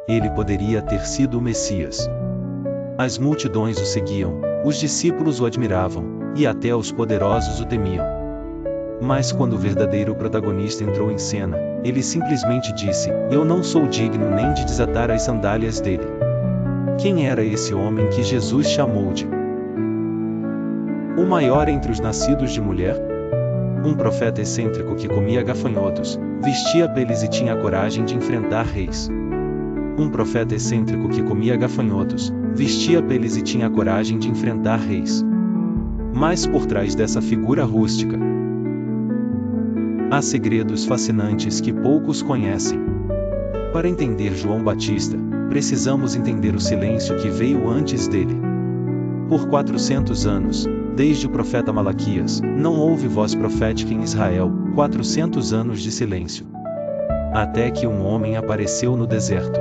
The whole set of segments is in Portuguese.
ele poderia ter sido o Messias. As multidões o seguiam, os discípulos o admiravam, e até os poderosos o temiam. Mas quando o verdadeiro protagonista entrou em cena, ele simplesmente disse: "Eu não sou digno nem de desatar as sandálias dele." Quem era esse homem que Jesus chamou de o maior entre os nascidos de mulher? Um profeta excêntrico que comia gafanhotos, vestia peles e tinha a coragem de enfrentar reis. Um profeta excêntrico que comia gafanhotos, vestia peles e tinha a coragem de enfrentar reis. Mas por trás dessa figura rústica, há segredos fascinantes que poucos conhecem. Para entender João Batista, precisamos entender o silêncio que veio antes dele. Por 400 anos, desde o profeta Malaquias, não houve voz profética em Israel, 400 anos de silêncio. Até que um homem apareceu no deserto.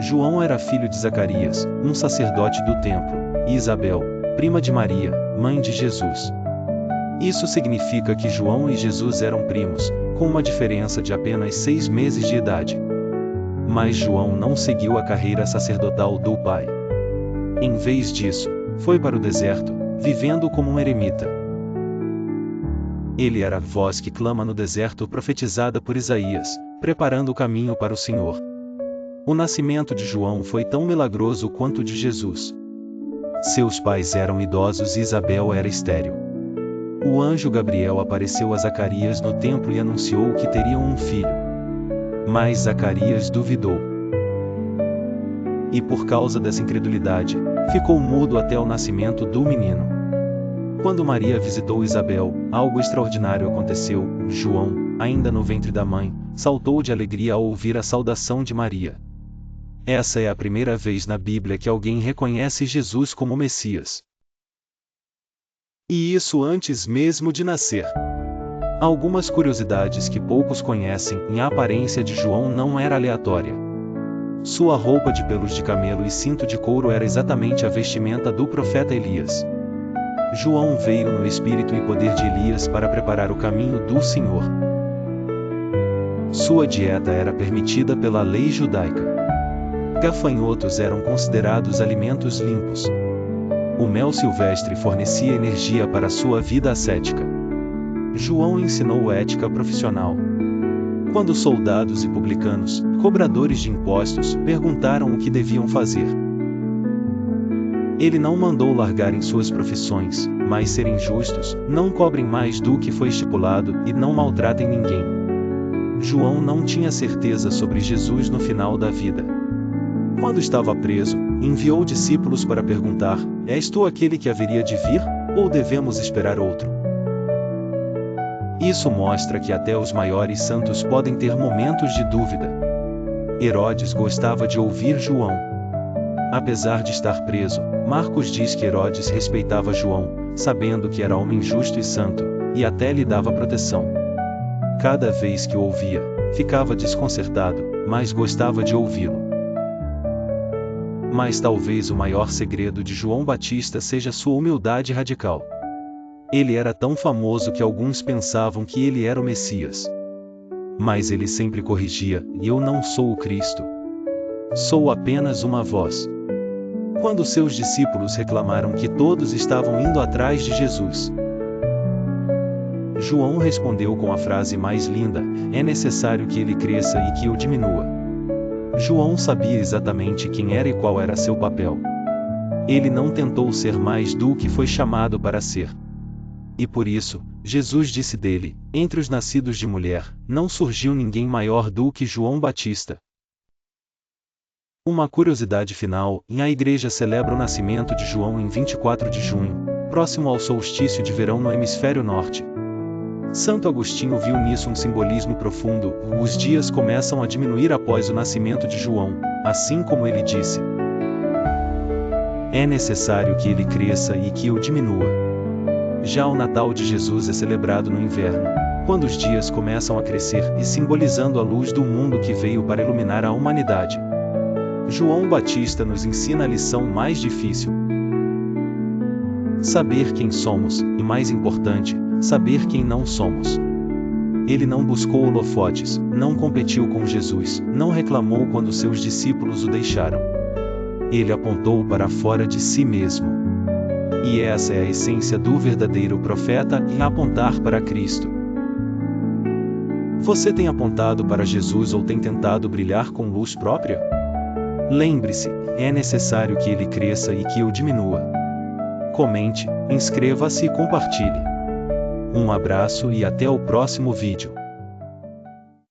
João era filho de Zacarias, um sacerdote do templo, e Isabel, prima de Maria, mãe de Jesus. Isso significa que João e Jesus eram primos, com uma diferença de apenas 6 meses de idade. Mas João não seguiu a carreira sacerdotal do pai. Em vez disso, foi para o deserto, vivendo como um eremita. Ele era a voz que clama no deserto profetizada por Isaías, preparando o caminho para o Senhor. O nascimento de João foi tão milagroso quanto o de Jesus. Seus pais eram idosos e Isabel era estéril. O anjo Gabriel apareceu a Zacarias no templo e anunciou que teriam um filho. Mas Zacarias duvidou. E por causa dessa incredulidade, ficou mudo até o nascimento do menino. Quando Maria visitou Isabel, algo extraordinário aconteceu. João, ainda no ventre da mãe, saltou de alegria ao ouvir a saudação de Maria. Essa é a primeira vez na Bíblia que alguém reconhece Jesus como Messias. E isso antes mesmo de nascer. Algumas curiosidades que poucos conhecem: a aparência de João não era aleatória. Sua roupa de pelos de camelo e cinto de couro era exatamente a vestimenta do profeta Elias. João veio no espírito e poder de Elias para preparar o caminho do Senhor. Sua dieta era permitida pela lei judaica. Gafanhotos eram considerados alimentos limpos. O mel silvestre fornecia energia para sua vida ascética. João ensinou ética profissional. Quando soldados e publicanos, cobradores de impostos, perguntaram o que deviam fazer, ele não mandou largarem suas profissões, mas serem justos, não cobrem mais do que foi estipulado e não maltratem ninguém. João não tinha certeza sobre Jesus no final da vida. Quando estava preso, enviou discípulos para perguntar: "És tu aquele que haveria de vir, ou devemos esperar outro?" Isso mostra que até os maiores santos podem ter momentos de dúvida. Herodes gostava de ouvir João. Apesar de estar preso, Marcos diz que Herodes respeitava João, sabendo que era homem justo e santo, e até lhe dava proteção. Cada vez que o ouvia, ficava desconcertado, mas gostava de ouvi-lo. Mas talvez o maior segredo de João Batista seja sua humildade radical. Ele era tão famoso que alguns pensavam que ele era o Messias. Mas ele sempre corrigia: "Eu não sou o Cristo. Sou apenas uma voz." Quando seus discípulos reclamaram que todos estavam indo atrás de Jesus, João respondeu com a frase mais linda: "É necessário que ele cresça e que eu diminua." João sabia exatamente quem era e qual era seu papel. Ele não tentou ser mais do que foi chamado para ser. E por isso, Jesus disse dele: "Entre os nascidos de mulher, não surgiu ninguém maior do que João Batista." Uma curiosidade final: a igreja celebra o nascimento de João em 24 de junho, próximo ao solstício de verão no hemisfério norte. Santo Agostinho viu nisso um simbolismo profundo. Os dias começam a diminuir após o nascimento de João, assim como ele disse: "É necessário que ele cresça e que eu diminua." Já o Natal de Jesus é celebrado no inverno, quando os dias começam a crescer e simbolizando a luz do mundo que veio para iluminar a humanidade. João Batista nos ensina a lição mais difícil: saber quem somos, e mais importante, saber quem não somos. Ele não buscou holofotes, não competiu com Jesus, não reclamou quando seus discípulos o deixaram. Ele apontou para fora de si mesmo. E essa é a essência do verdadeiro profeta, apontar para Cristo. Você tem apontado para Jesus ou tem tentado brilhar com luz própria? Lembre-se, é necessário que ele cresça e que eu diminua. Comente, inscreva-se e compartilhe. Um abraço e até o próximo vídeo.